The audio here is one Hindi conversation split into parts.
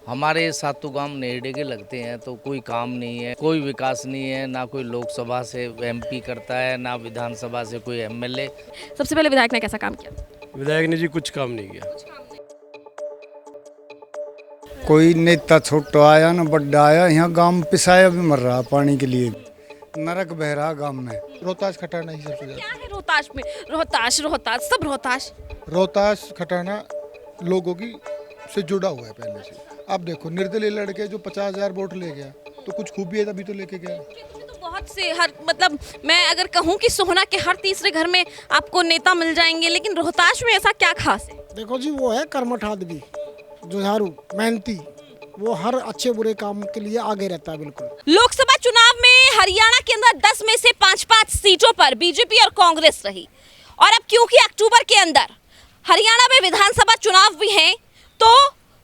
हमारे सातों गांव नेड़े के लगते हैं तो कोई काम नहीं है, कोई विकास नहीं है, ना कोई लोकसभा से एमपी करता है, ना विधानसभा से कोई एमएलए। सबसे पहले विधायक ने कैसा काम किया? विधायक ने जी कुछ काम नहीं किया। कोई नेता छोटा आया ना बड्डा आया, यहाँ गांव में पिसाया भी मर रहा पानी के लिए, नरक बह रहा गांव में। रोहतास खटाना ही सबसे क्या है रोहतास में? रोहतास रोहतास सब रोहतास। रोहतास खटाना लोगों की से जुड़ा हुआ है पहले से। आप देखो निर्दलीय लड़के जो 50,000 वोट ले गया तो कुछ खूबी है तभी तो लेके गया। तो बहुत से हर मतलब मैं अगर कहूँ कि सोहना के हर तीसरे घर में आपको नेता मिल जाएंगे, लेकिन रोहतास में ऐसा क्या खास है? देखो जी, वो है कर्मठ आदमी, जुझारू मेहनती, वो हर अच्छे बुरे काम के लिए आगे रहता है बिल्कुल। लोकसभा चुनाव में हरियाणा के अंदर 10 में से 5-5 सीटों पर बीजेपी और कांग्रेस रही, और अब क्योंकि अक्टूबर के अंदर हरियाणा में विधानसभा चुनाव भी हैं, तो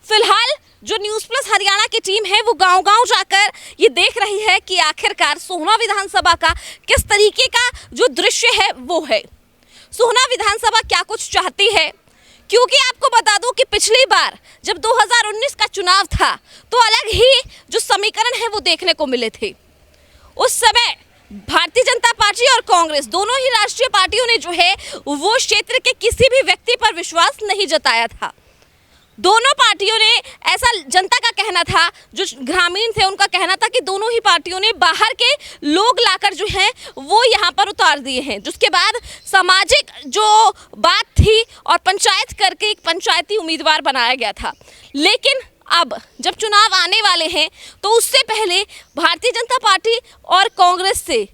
फिलहाल जो न्यूज़ प्लस हरियाणा की टीम है वो गांव-गांव जाकर ये देख रही है कि आखिरकार सोहना विधानसभा का किस तरीके का जो दृश्य है वो है। सोहना विधानसभा क्या कुछ चाहती है, क्योंकि आपको बता दूं कि पिछली बार जब 2019 का चुनाव था तो अलग ही जो समीकरण है वो देखने को मिले थे। उस समय भारतीय जनता पार्टी और कांग्रेस दोनों ही राष्ट्रीय पार्टियों ने जो है वो क्षेत्र के किसी भी व्यक्ति पर विश्वास नहीं जताया था। दोनों पार्टियों ने ऐसा, जनता का कहना था, जो ग्रामीण थे उनका कहना था कि दोनों ही पार्टियों ने बाहर के लोग लाकर जो है वो यहाँ पर उतार दिए हैं, जिसके बाद सामाजिक जो बात थी और पंचायत करके एक पंचायती उम्मीदवार बनाया गया था। लेकिन अब जब चुनाव आने वाले हैं तो उससे पहले भारतीय जनता पार्टी और कांग्रेस से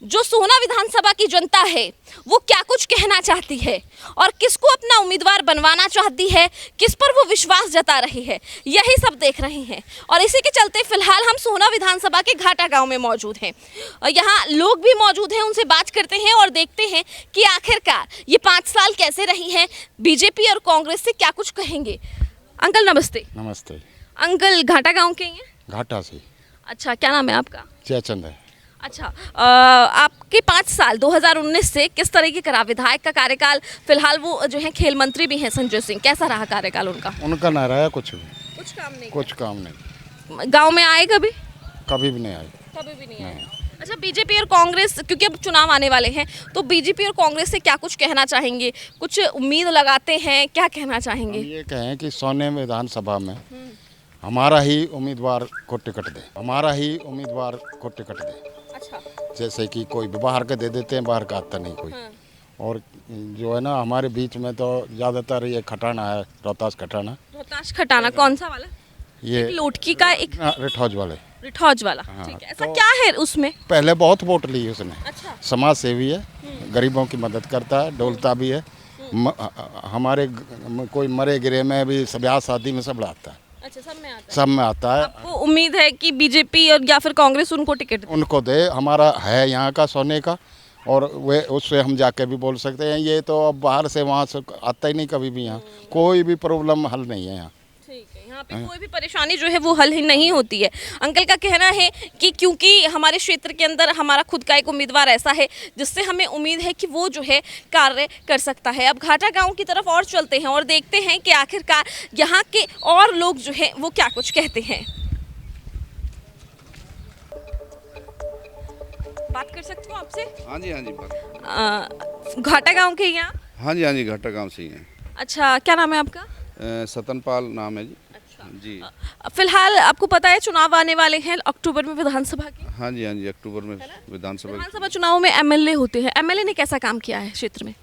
जो सोहना विधानसभा की जनता है वो क्या कुछ कहना चाहती है और किसको अपना उम्मीदवार बनवाना चाहती है, किस पर वो विश्वास जता रही है, यही सब देख रहे हैं। और इसी के चलते फिलहाल हम सोहना विधानसभा के घाटा गांव में मौजूद हैं। यहाँ लोग भी मौजूद हैं, उनसे बात करते हैं और देखते हैं कि आखिरकार ये 5 साल कैसे रही हैं, बीजेपी और कांग्रेस से क्या कुछ कहेंगे। अंकल नमस्ते। नमस्ते। अंकल घाटा गाँव के हैं? घाटा से। अच्छा, क्या नाम है आपका? जयचंद है। अच्छा, आपके 5 साल 2019 से किस तरीके का रहा? विधायक का कार्यकाल, फिलहाल वो जो है खेल मंत्री भी हैं संजय सिंह, कैसा रहा कार्यकाल उनका? उनका ना रहा कुछ भी, कुछ काम नहीं, कुछ काम नहीं। गांव में आए कभी? कभी भी नहीं आए। कभी भी नहीं आए। अच्छा, बीजेपी और कांग्रेस, क्योंकि अब चुनाव आने वाले हैं तो बीजेपी और कांग्रेस से क्या कुछ कहना चाहेंगे, कुछ उम्मीद लगाते हैं, क्या कहना चाहेंगे? हम ये कहें कि सोहना विधानसभा में हमारा ही उम्मीदवार को टिकट दे, हमारा ही उम्मीदवार को टिकट दे। अच्छा। जैसे कि कोई बाहर का दे देते हैं, बाहर का आता नहीं कोई। और जो है ना हमारे बीच में तो ज़्यादातर ये खटाना है, रोहतास खटाना। रोहतास खटाना कौन सा वाला? ये लोटकी का एक रिठौज वाले। रिठौज वाला, ठीक है। ऐसा क्या है उसमें? पहले बहुत वोट ली उसने। अच्छा। समाज सेवी है, गरीबों की मदद करता है, डोलता भी है। हमारे कोई मरे गिरे में भी ब्याह शादी में सब लाता है। अच्छा, सब में आता है। सब में आता है। आपको उम्मीद है कि बीजेपी और या फिर कांग्रेस उनको टिकट दे? उनको दे, हमारा है यहाँ का सोने का, और वे उससे हम जाके भी बोल सकते हैं। ये तो अब बाहर से वहाँ से आता ही नहीं कभी भी, यहाँ कोई भी प्रॉब्लम हल नहीं है यहाँ। ठीक है, यहाँ पे कोई भी परेशानी जो है वो हल ही नहीं होती है। अंकल का कहना है कि क्योंकि हमारे क्षेत्र के अंदर हमारा खुद का एक उम्मीदवार ऐसा है जिससे हमें उम्मीद है कि वो जो है कार्य कर सकता है। अब घाटा गांव की तरफ और चलते हैं और देखते हैं कि आखिरकार यहाँ के और लोग जो हैं वो क्या कुछ कहते हैं। बात कर सकते हो आपसे? हाँ जी बात। घाटा गांव के यहाँ? हाँ जी घाटा गांव से ही हैं। अच्छा, क्या नाम है आपका? सतनपाल नाम है जी। अच्छा जी। फिलहाल आपको पता है चुनाव आने वाले हैं अक्टूबर में विधानसभा के? हाँ जी अक्टूबर में विधानसभा चुनाव में एमएलए होते हैं। एमएलए ने कैसा काम किया है क्षेत्र में?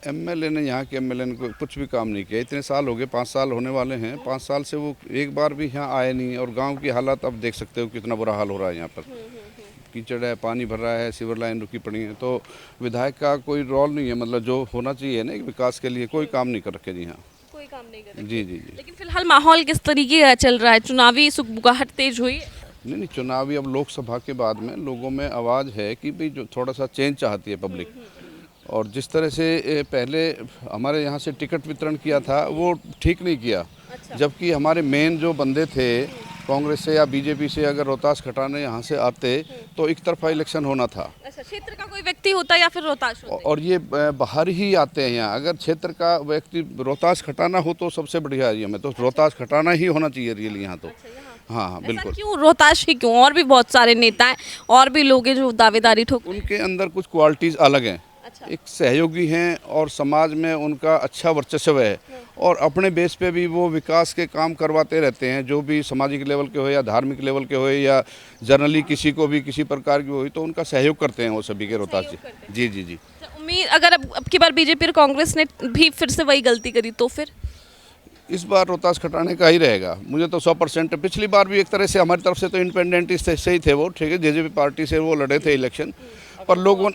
एमएलए ने, यहाँ के एमएलए ने कुछ भी काम नहीं किया। इतने साल हो गए, 5 साल होने वाले हैं। 5 साल से वो एक बार भी यहाँ आए नहीं। और गाँव की हालत अब देख सकते हो कितना बुरा हाल हो रहा है यहाँ पर। कीचड़ है, पानी भर रहा है, सीवर लाइन रुकी पड़ी है। तो विधायक का कोई रोल नहीं है, मतलब जो होना चाहिए ना विकास के लिए, कोई काम नहीं कर रखे जी। हाँ, कोई काम नहीं कर रखे। जी। लेकिन फिलहाल माहौल किस तरीके का चल रहा है? चुनावी सुगबुगाहट तेज हुई? नहीं, चुनावी अब लोकसभा के बाद में लोगों में आवाज़ है कि भाई जो थोड़ा सा चेंज चाहती है पब्लिक। और जिस तरह से पहले हमारे यहाँ से टिकट वितरण किया था वो ठीक नहीं किया। अच्छा। जबकि हमारे मेन जो बंदे थे कांग्रेस से या बीजेपी से अगर रोहतास खटाना यहाँ से आते तो एक तरफा इलेक्शन होना था। अच्छा, क्षेत्र का कोई व्यक्ति होता या फिर रोहतास होते? और ये बाहर ही आते हैं यहाँ। अगर क्षेत्र का व्यक्ति रोहतास खटाना हो तो सबसे बढ़िया है। हमें तो रोहतास खटाना ही होना चाहिए रियली यहाँ तो। हाँ हाँ बिल्कुल। क्यों रोहतास ही क्यों? और भी बहुत सारे नेता हैं और भी लोग हैं जो दावेदारी ठोक। उनके अंदर कुछ क्वालिटीज़ अलग हैं। एक सहयोगी हैं और समाज में उनका अच्छा वर्चस्व है और अपने बेस पे भी वो विकास के काम करवाते रहते हैं, जो भी सामाजिक लेवल के हो या धार्मिक लेवल के हो या जनरली किसी को भी किसी प्रकार की हो तो उनका सहयोग करते हैं वो सभी के रोहतास जी। जी जी जी। उम्मीद अगर अब की बार बीजेपी और कांग्रेस ने भी फिर से वही गलती करी तो फिर इस बार रोहतास खटाने का ही रहेगा। मुझे तो 100%। पिछली बार भी एक तरह से हमारी तरफ से तो इंडिपेंडेंट से ही थे वो, ठीक है, जेजेपी पार्टी से वो लड़े थे इलेक्शन, पर लोगों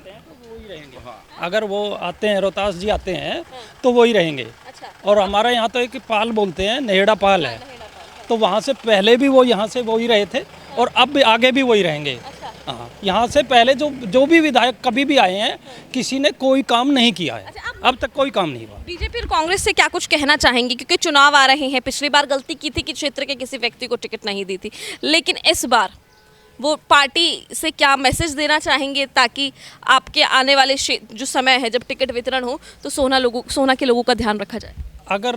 अगर वो आते हैं, रोहतास जी आते हैं तो वो ही रहेंगे। और हमारा यहाँ तो एक पाल बोलते हैं, नेहड़ा पाल है, तो वहाँ से पहले भी वो यहाँ से वो ही रहे थे और अब भी आगे भी वही रहेंगे। हाँ, यहाँ से पहले जो भी विधायक कभी भी आए हैं किसी ने कोई काम नहीं किया है। अब तक कोई काम नहीं हुआ। बीजेपी और कांग्रेस से क्या कुछ कहना चाहेंगे, क्योंकि चुनाव आ रहे हैं? पिछली बार गलती की थी कि क्षेत्र के किसी व्यक्ति को टिकट नहीं दी थी, लेकिन इस बार वो पार्टी से क्या मैसेज देना चाहेंगे ताकि आपके आने वाले जो समय है जब टिकट वितरण हो तो सोना के लोगों का ध्यान रखा जाए? अगर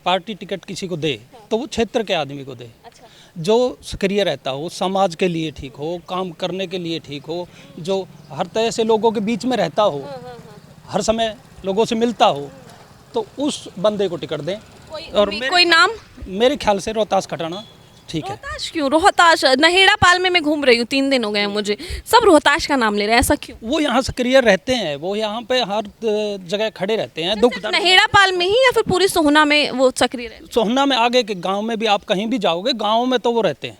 पार्टी टिकट किसी को दे तो वो क्षेत्र के आदमी को दे। जो सक्रिय रहता हो, समाज के लिए ठीक हो, काम करने के लिए ठीक हो, जो हर तरह से लोगों के बीच में रहता हो, हर समय लोगों से मिलता हो, तो उस बंदे को टिकट दें। और कोई नाम? मेरे ख्याल से रोहतास खटाना ठीक है। रोहतास क्यों? रोहतास नहेड़ा पाल में मैं घूम रही हूँ, 3 दिन हो गए हैं मुझे, सब रोहतास का नाम ले रहे हैं, ऐसा क्यों? वो यहाँ सक्रिय रहते हैं, वो यहाँ पे हर जगह खड़े रहते हैं। दुख दर्द नहेड़ा पाल में ही या फिर पूरी सोहना में वो सक्रिय रहते हैं? सोहना में आगे के गांव में भी आप कहीं भी जाओगे, गांव में तो वो रहते हैं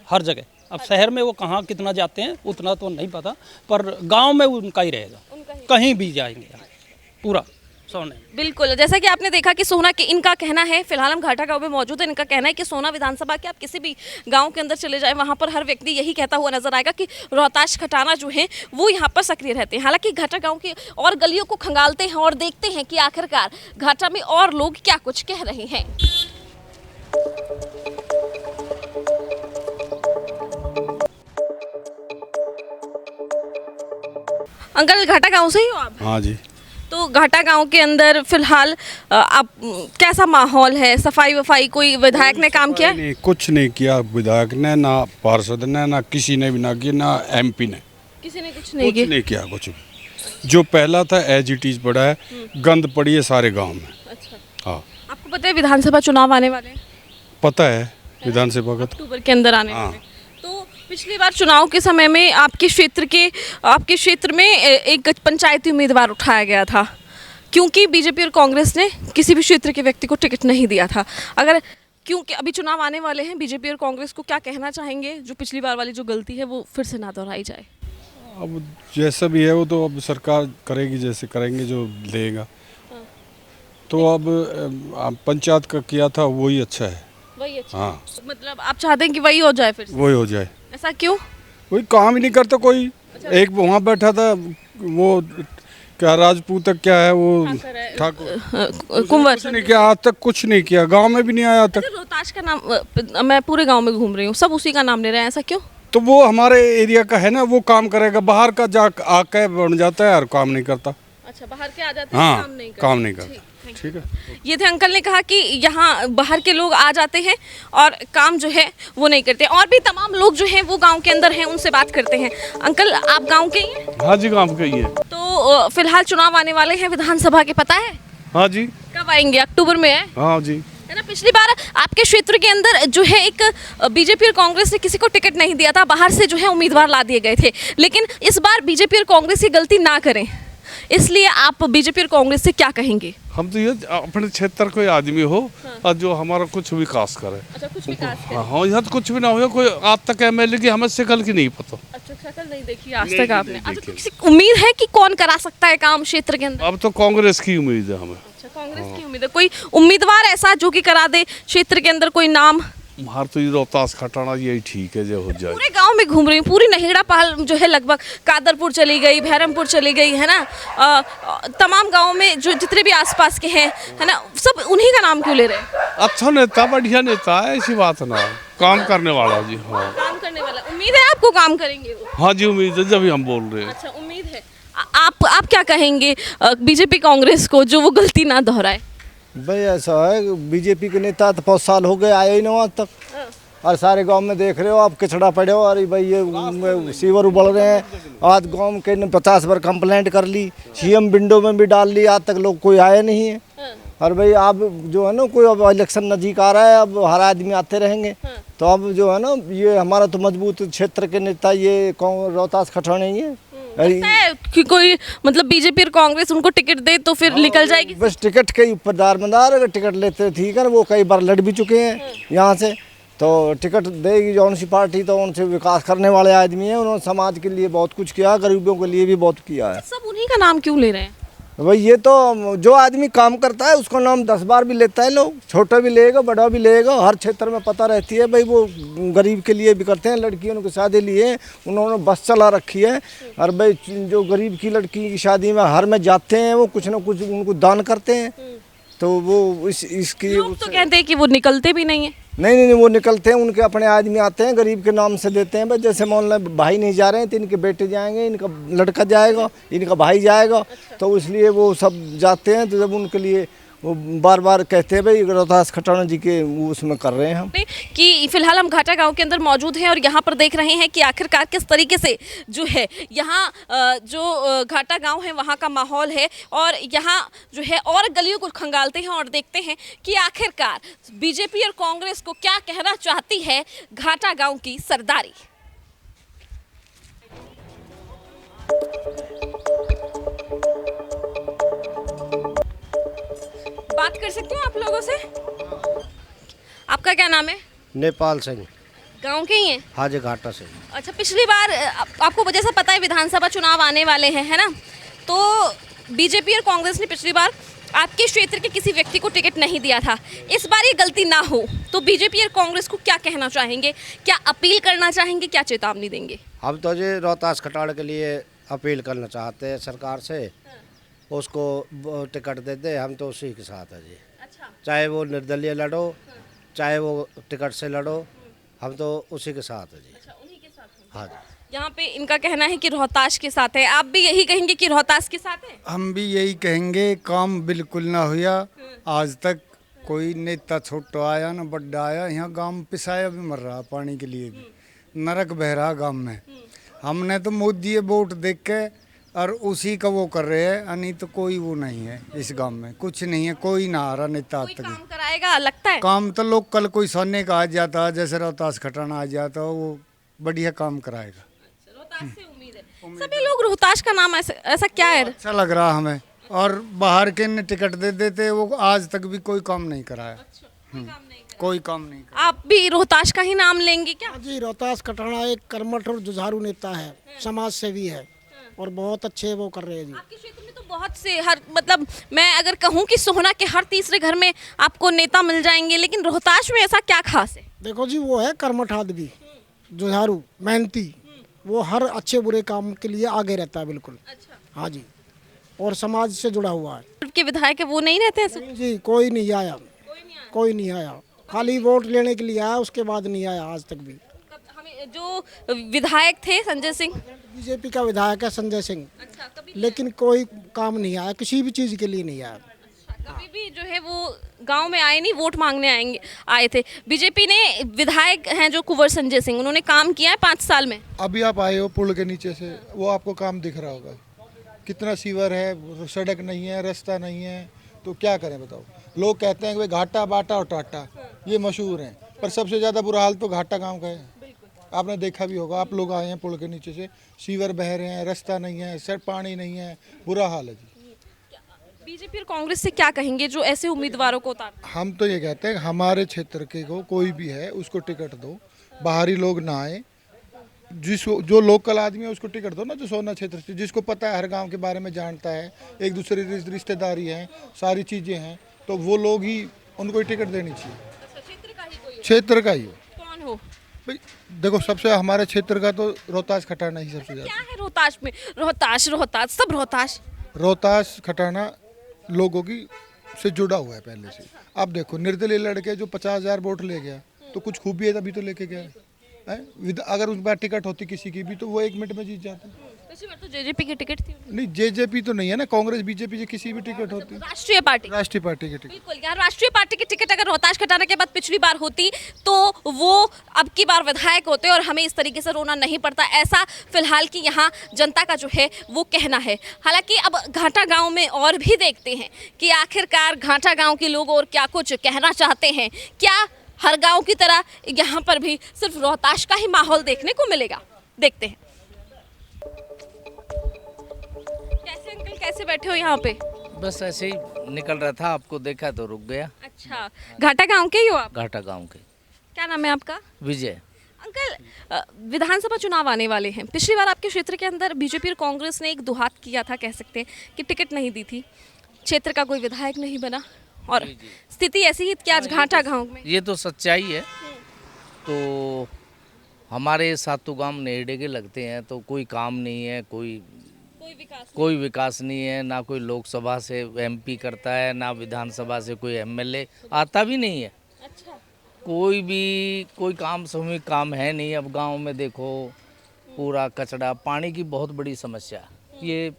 हर जगह। अब शहर में वो कहाँ कितना जाते हैं उतना तो नहीं पता, पर गांव में उनका ही रहेगा, कहीं भी जाएंगे पूरा सोने। बिल्कुल, जैसा कि आपने देखा कि सोहना के इनका कहना है, फिलहाल हम घाटा गांव में मौजूद है, इनका कहना है कि सोहना विधानसभा के आप किसी भी गांव के अंदर चले जाएं, वहां पर हर व्यक्ति यही कहता हुआ नजर आएगा कि रोहतास खटाना जो है वो यहाँ पर सक्रिय रहते हैं। हालांकि घाटा गांव की और गलियों को खंगालते हैं और देखते हैं कि आखिरकार घाटा में और लोग क्या कुछ कह रहे हैं। अंकल घाटा गांव से ही हो आप? हाँ जी। तो घाटा गांव के अंदर फिलहाल आप कैसा माहौल है? सफाई वफाई कोई विधायक ने काम किया? नहीं, कुछ नहीं किया विधायक ने, ना पार्षद ने, ना किसी ने भी ना किया, ना एमपी ने, किसी ने कुछ नहीं किया। कुछ भी जो पहला था एज इट इज पड़ा है, गंद पड़ी है सारे गांव में। अच्छा, हाँ आपको पता है विधानसभा चुनाव आने वाले हैं? पता है, विधानसभा का अक्टूबर के अंदर आने वाले हैं। तो पिछली बार चुनाव के समय में आपके क्षेत्र में एक पंचायती उम्मीदवार उठाया गया था, क्योंकि बीजेपी और कांग्रेस ने किसी भी क्षेत्र के व्यक्ति को टिकट नहीं दिया था। अगर क्योंकि अभी चुनाव आने वाले हैं, बीजेपी और कांग्रेस को क्या कहना चाहेंगे जो पिछली बार वाली जो गलती है वो फिर से ना दोहराई जाए? अब जैसा भी है वो तो अब सरकार करेगी, जैसे करेंगे जो देगा। तो अब पंचायत का किया था वही अच्छा है। वही अच्छा। हाँ, मतलब आप चाहते हैं कि वही हो जाए फिर से? वही हो जाए। ऐसा क्यों? कोई काम ही नहीं करता कोई। एक वहाँ बैठा था वो क्या राजपूत क्या है वो ठाकुर, कुंवर, कुछ नहीं किया आज तक, कुछ नहीं किया, गांव में भी नहीं आया तक। रोहतास का नाम मैं पूरे गांव में घूम रही हूँ, सब उसी का नाम ले रहे हैं, ऐसा क्यों? तो वो हमारे एरिया का है ना, वो काम करेगा। बाहर का जा आके बन जाता है और काम नहीं करता। अच्छा, बाहर के आ जाते हैं, हाँ, काम नहीं करता। ठीक है। ये थे अंकल ने कहा कि यहाँ बाहर के लोग आ जाते हैं और काम जो है वो नहीं करते। और भी तमाम लोग जो हैं वो गांव के अंदर हैं, उनसे बात करते हैं। अंकल आप गांव के ही हैं? हाँ जी, गांव के ही है। तो फिलहाल चुनाव आने वाले हैं विधानसभा के, पता है? हाँ जी। कब आएंगे? अक्टूबर में है? हाँ जी। है ना। पिछली बार आपके क्षेत्र के अंदर जो है एक बीजेपी और कांग्रेस ने किसी को टिकट नहीं दिया था, बाहर से जो है उम्मीदवार ला दिए गए थे। लेकिन इस बार बीजेपी और कांग्रेस ये गलती ना करें, इसलिए आप बीजेपी और कांग्रेस से क्या कहेंगे? हम तो ये अपने क्षेत्र कोई आदमी हो और जो हमारा कुछ विकास करे। अच्छा, कुछ विकास करे। हाँ, यहाँ तो कुछ भी ना हो। कोई आज तक एमएलए की हमें शक्ल की नहीं पता। अच्छा, शक्ल नहीं देखी आज तक आपने? अच्छा, तो किसी उम्मीद है कि कौन करा सकता है काम क्षेत्र के अंदर? अब तो कांग्रेस की उम्मीद है हमें। अच्छा, कांग्रेस की उम्मीद है। कोई उम्मीदवार ऐसा जो कि करा दे क्षेत्र के अंदर, कोई नाम? हमारे तो ये रोहतास खटाना यही ठीक है जो हो जाए। पूरे गांव में घूम रही हूँ, पूरी नहेड़ा पहाल जो है लगभग कादरपुर चली गई, भैरमपुर चली गई है ना, तमाम गांव में जो जितने भी आसपास के हैं है ना, सब उन्हीं का नाम क्यों ले रहे हैं? अच्छा नेता, बढ़िया नेता है, ऐसी बात ना, काम करने वाला जी। हाँ काम करने वाला, उम्मीद है आपको काम करेंगे वो? हाँ जी, उम्मीद है, जब हम बोल रहे हैं। अच्छा, उम्मीद है। आप क्या कहेंगे बीजेपी कांग्रेस को जो वो गलती ना दोहराए? भाई ऐसा है, बीजेपी के नेता तो 5 साल हो गए आए ही ना आज तक, और सारे गांव में देख रहे हो आप, कचड़ा पड़े हो, अरे भाई ये सीवर उबल रहे हैं। आज गांव के ने 50 बार कंप्लेंट कर ली, सीएम विंडो में भी डाल ली, आज तक लोग कोई आए नहीं है। और भाई अब जो है ना, कोई अब इलेक्शन नज़दीक आ रहा है, अब हर आदमी आते रहेंगे, तो अब जो है ना, ये हमारा तो मजबूत क्षेत्र के नेता ये रोहतास खटाना ही है। कि कोई मतलब बीजेपी और कांग्रेस उनको टिकट दे तो फिर निकल जाएगी? बस टिकट के ऊपर दारमदार, अगर टिकट लेते ठीक है ना, वो कई बार लड़ भी चुके हैं यहाँ से, तो टिकट देगी जौन सी पार्टी, तो उनसे विकास करने वाले आदमी हैं, उन्होंने समाज के लिए बहुत कुछ किया, गरीबों के लिए भी बहुत किया है। सब उन्हीं का नाम क्यों ले रहे हैं? भाई ये तो जो आदमी काम करता है उसका नाम 10 बार भी लेता है लोग, छोटा भी लेगा बड़ा भी लेगा, हर क्षेत्र में पता रहती है भाई, वो गरीब के लिए भी करते हैं। लड़कियों के शादी लिए उन्होंने बस चला रखी है, और भाई जो गरीब की लड़की की शादी में हर में जाते हैं, वो कुछ ना कुछ उनको दान करते हैं, तो वो इसकी लोग तो कहते हैं कि वो निकलते भी नहीं है। नहीं, वो निकलते हैं, उनके अपने आदमी आते हैं, गरीब के नाम से देते हैं। भाई जैसे मान लो भाई नहीं जा रहे हैं, तो इनके बेटे जाएंगे, इनका लड़का जाएगा, इनका भाई जाएगा, तो इसलिए वो सब जाते हैं। तो जब उनके लिए वो बार बार कहते हैं भाई रोहतास खटाना जी के वो उसमें कर रहे हैं हम, कि फिलहाल हम घाटा गांव के अंदर मौजूद हैं और यहाँ पर देख रहे हैं कि आखिरकार किस तरीके से जो है यहाँ जो घाटा गांव है वहाँ का माहौल है, और यहाँ जो है और गलियों को खंगालते हैं और देखते हैं कि आखिरकार बीजेपी और कांग्रेस को क्या कहना चाहती है घाटा गांव की सरदारी। बात कर सकते हैं आप लोगों से? आपका क्या नाम है? नेपाल सिंह, गांव के ही हैं? हाँ जी, घाटा से। अच्छा, पिछली बार आपको जैसा पता है विधानसभा चुनाव आने वाले हैं है ना, तो बीजेपी और कांग्रेस ने पिछली बार आपके क्षेत्र के किसी व्यक्ति को टिकट नहीं दिया था। इस बार ये गलती ना हो तो बीजेपी और कांग्रेस को क्या कहना चाहेंगे, क्या अपील करना चाहेंगे, क्या चेतावनी देंगे? हम तो जी रोहतास खटाना के लिए अपील करना चाहते हैं सरकार से, उसको टिकट दे दे, हम तो उसी के साथ है जी। अच्छा। चाहे वो निर्दलीय लड़ो, चाहे वो टिकट से लड़ो, हम तो उसी के साथ है जी। अच्छा, उन्हीं के साथ हैं। हाँ जी। यहाँ पे इनका कहना है कि रोहतास के साथ है, आप भी यही कहेंगे कि रोहतास के साथ है? हम भी यही कहेंगे, काम बिल्कुल ना हुआ आज तक, कोई नेता छोटा आया ना बड़ा आया, यहाँ गांव पिसाया भी मर रहा पानी के लिए भी, नरक बह रहा गांव में। हमने तो मोदी वोट देख के और उसी का वो कर रहे हैं, नहीं तो कोई वो नहीं है इस गांव में, कुछ नहीं है, कोई ना आ रहा नेता कोई तक। काम कराएगा लगता है? काम तो लोग कल कोई सोने का आ जाता, जैसे रोहतास खटाना आ जाता, वो बढ़िया काम कराएगा। रोहतास से उम्मीद है। सभी लोग रोहतास का नाम ऐसा क्या है? अच्छा लग रहा हमें, और बाहर के ने टिकट दे देते, वो आज तक भी कोई काम नहीं कराया। कोई काम नहीं कराया। आप भी रोहतास का ही नाम लेंगे क्या? जी, रोहतास खटाना एक कर्मठ और जुझारू नेता है, समाज सेवी है, और बहुत अच्छे वो कर रहे हैं जी। आपके क्षेत्र में तो बहुत से हर मतलब मैं अगर कहूँ कि सोहना के हर तीसरे घर में आपको नेता मिल जाएंगे, लेकिन रोहतास में ऐसा क्या खास है? देखो जी, वो है कर्मठ आदमी, जुझारू, मेहनती, वो हर अच्छे बुरे काम के लिए आगे रहता है बिल्कुल। अच्छा। हाँ जी, और समाज से जुड़ा हुआ है। के विधायक है वो नहीं रहते हैं? नहीं जी, कोई नहीं आया, कोई नहीं आया, खाली वोट लेने के लिए आया, उसके बाद नहीं आया आज तक भी। जो विधायक थे संजय सिंह, बीजेपी का विधायक है संजय सिंह। अच्छा, लेकिन कोई काम नहीं आया, किसी भी चीज़ के लिए नहीं आया। कभी भी जो है वो गांव में आए नहीं, वोट मांगने आए थे। बीजेपी ने विधायक हैं जो कुंवर संजय सिंह, उन्होंने काम किया है 5 साल में। अभी आप आए हो पुल के नीचे से, वो आपको काम दिख रहा होगा, कितना सीवर है, सड़क नहीं है, रास्ता नहीं है, तो क्या करें बताओ। लोग कहते हैं कि भाई घाटा बाटा और टाटा ये मशहूर हैं, पर सबसे ज़्यादा बुरा हाल तो घाटा गाँव का है। आपने देखा भी होगा, आप लोग आए हैं पुल के नीचे से, सीवर बह रहे हैं, रास्ता नहीं है, सर पानी नहीं है, बुरा हाल है जी। बीजेपी और कांग्रेस से क्या कहेंगे जो ऐसे उम्मीदवारों को उतार? हम तो ये कहते हैं हमारे क्षेत्र के को कोई भी है उसको टिकट दो, बाहरी लोग ना आए, जिसको जो लोकल आदमी है उसको टिकट दो ना, जो सोना क्षेत्र से, जिसको पता है, हर गांव के बारे में जानता है, एक दूसरे रिश्तेदारी है, सारी चीज़ें हैं, तो वो लोग ही उनको ही टिकट देनी चाहिए। क्षेत्र का ही हो। कौन हो? भाई देखो, सबसे हमारे क्षेत्र का तो रोहतास खटाना ही सबसे क्या ज़्यादा। है रोहतास में? रोहतास सब रोहतास। रोहतास खटाना लोगों की से जुड़ा हुआ है पहले से। अब देखो, निर्दलीय लड़के जो 50,000 वोट ले गया, तो कुछ खूबी है तभी तो लेके गया है। अगर उस बार टिकट होती किसी की भी तो वो 1 मिनट में जीत जाते। पिछली बार तो जेजेपी की टिकट थी। नहीं, जेजेपी तो नहीं है ना, कांग्रेस बीजेपी किसी भी टिकट होती। राष्ट्रीय पार्टी की टिकट। बिल्कुल यार, राष्ट्रीय पार्टी की टिकट अगर रोहतास खटाना के बाद पिछली बार होती तो वो अब की बार विधायक होते और हमें इस तरीके से रोना नहीं पड़ता, ऐसा फिलहाल की यहाँ जनता का जो है वो कहना है। हालांकि अब घाटा गांव में और भी देखते हैं कि आखिरकार घाटा गांव के लोग और क्या कुछ कहना चाहते हैं। क्या हर गांव की तरह यहाँ पर भी सिर्फ रोहतास का ही माहौल देखने को मिलेगा? देखते हैं। कैसे अंकल, कैसे बैठे हो यहाँ पे? बस ऐसे ही निकल रहा था, आपको देखा तो रुक गया। अच्छा, घाटा गांव के ही हो आप? घाटा गांव के। क्या नाम है आपका? विजय। अंकल, विधानसभा चुनाव आने वाले हैं। पिछली बार आपके क्षेत्र के अंदर बीजेपी और कांग्रेस ने एक दुहात किया था, कह सकते हैं कि टिकट नहीं दी थी, क्षेत्र का कोई विधायक नहीं बना और स्थिति ऐसी ही कि आज घाटा गांव में। ये तो सच्चाई है। तो हमारे सातों गांव नेड़े के लगते हैं, तो कोई काम नहीं है, कोई विकास नहीं है, ना कोई लोकसभा से एमपी करता है, ना विधानसभा से कोई एमएलए आता भी नहीं है। अच्छा। कोई काम सामूहिक काम है नहीं। अब गांव में देखो पूरा कचरा, पानी की बहुत बड़ी समस्या है। ये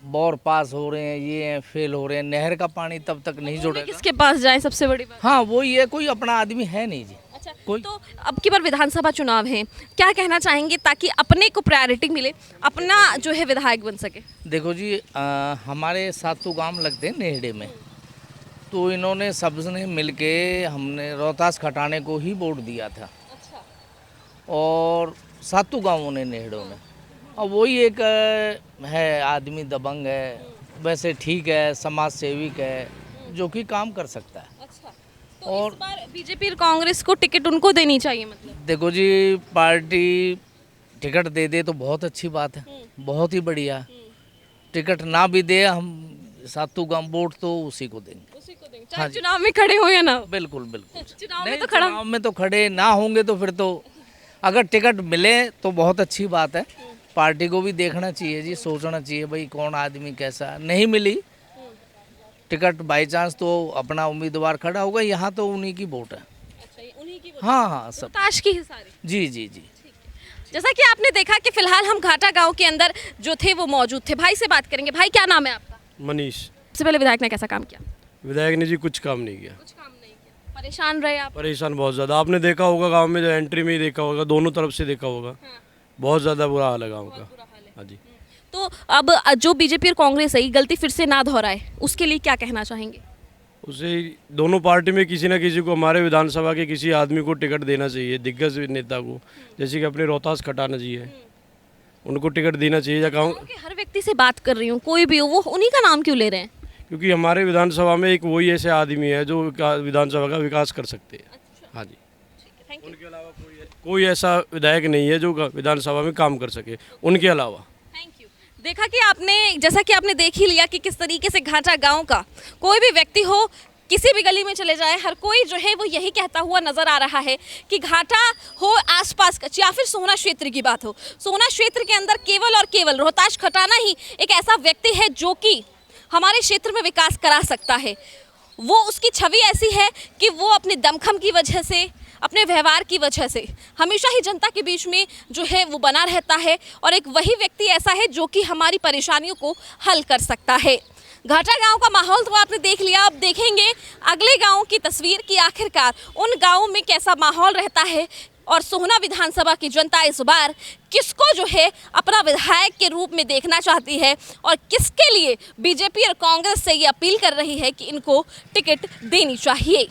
बोर पास हो रहे हैं, ये हैं, फेल हो रहे हैं, नहर का पानी तब तक नहीं जुड़ेगा। किसके पास जाए, सबसे बड़ी बात। हाँ वो ये कोई अपना आदमी है नहीं जी। अच्छा, कोई तो अब की बार विधानसभा चुनाव है, क्या कहना चाहेंगे ताकि अपने को प्रायोरिटी मिले, अपना जो है विधायक बन सके? देखो जी, हमारे सातों गांव लगते हैं नेहड़े में, तो इन्होंने सबने मिलके हमने रोहतास खटाने को ही वोट दिया था। अच्छा। और सातों गांवों ने नेहड़ों में, और वही एक है आदमी दबंग है, वैसे ठीक है, समाज सेविक है, जो कि काम कर सकता है। अच्छा, तो और इस बार बीजेपी और कांग्रेस को टिकट उनको देनी चाहिए मतलब? देखो जी, पार्टी टिकट दे दे तो बहुत अच्छी बात है, बहुत ही बढ़िया। टिकट ना भी दे, हम सातों गांव वोट तो उसी को देंगे। चाहे चुनाव में खड़े हो या ना? बिल्कुल बिल्कुल। चुनाव में तो खड़ा, चुनाव में तो खड़े ना होंगे तो फिर तो अगर टिकट मिले तो बहुत अच्छी बात है। पार्टी को भी देखना चाहिए जी, सोचना चाहिए भाई कौन आदमी कैसा। नहीं मिली टिकट बाई चांस तो अपना उम्मीदवार खड़ा होगा, यहाँ तो उन्हीं की वोट है। अच्छा, ये उन्हीं की हाँ सब ताश की है सारी। जी जी जी। जैसा कि आपने देखा कि फिलहाल हम घाटा गांव के अंदर जो थे वो मौजूद थे। भाई से बात करेंगे। भाई, क्या नाम है आपका? मनीष। सबसे पहले विधायक ने कैसा काम किया? विधायक ने जी कुछ काम नहीं किया। कुछ काम नहीं किया। परेशान रहे आप? परेशान बहुत ज़्यादा। आपने देखा होगा गांव में, जो एंट्री में ही देखा होगा, दोनों तरफ से देखा होगा। बहुत ज़्यादा बुरा हाल है गाँव का। हाँ जी। तो अब जो बीजेपी और कांग्रेस है, ये गलती फिर से ना दोहराए, उसके लिए क्या कहना चाहेंगे? उसे दोनों पार्टी में किसी न किसी को, हमारे विधानसभा के किसी आदमी को टिकट देना चाहिए, दिग्गज नेता को, जैसे कि अपने रोहतास खटाना जी है, उनको टिकट देना चाहिए। या गाँव के हर व्यक्ति से बात कर रही हूँ, कोई भी हो, वो उन्हीं का नाम क्यों ले रहे हैं? क्योंकि हमारे विधानसभा में एक वही ऐसे आदमी है जो विधानसभा का विकास कर सकते हैं। हाँ जी। उनके अलावा कोई ऐसा विधायक नहीं है जो विधानसभा में काम कर सके उनके अलावा। देखा कि आपने, जैसा कि आपने देख ही लिया कि किस तरीके से घाटा गांव का कोई भी व्यक्ति हो, किसी भी गली में चले जाए, हर कोई जो है वो यही कहता हुआ नजर आ रहा है कि घाटा हो, आसपास का, या फिर सोहना क्षेत्र की बात हो, सोहना क्षेत्र के अंदर केवल और केवल रोहतास खटाना ही एक ऐसा व्यक्ति है जो कि हमारे क्षेत्र में विकास करा सकता है। वो उसकी छवि ऐसी है कि वो अपने दमखम की वजह से, अपने व्यवहार की वजह से हमेशा ही जनता के बीच में जो है वो बना रहता है, और एक वही व्यक्ति ऐसा है जो कि हमारी परेशानियों को हल कर सकता है। घाटा गांव का माहौल तो आपने देख लिया, अब देखेंगे अगले गांव की तस्वीर कि आखिरकार उन गांवों में कैसा माहौल रहता है, और सोहना विधानसभा की जनता इस बार किसको जो है अपना विधायक के रूप में देखना चाहती है, और किसके लिए बीजेपी और कांग्रेस से ये अपील कर रही है कि इनको टिकट देनी चाहिए।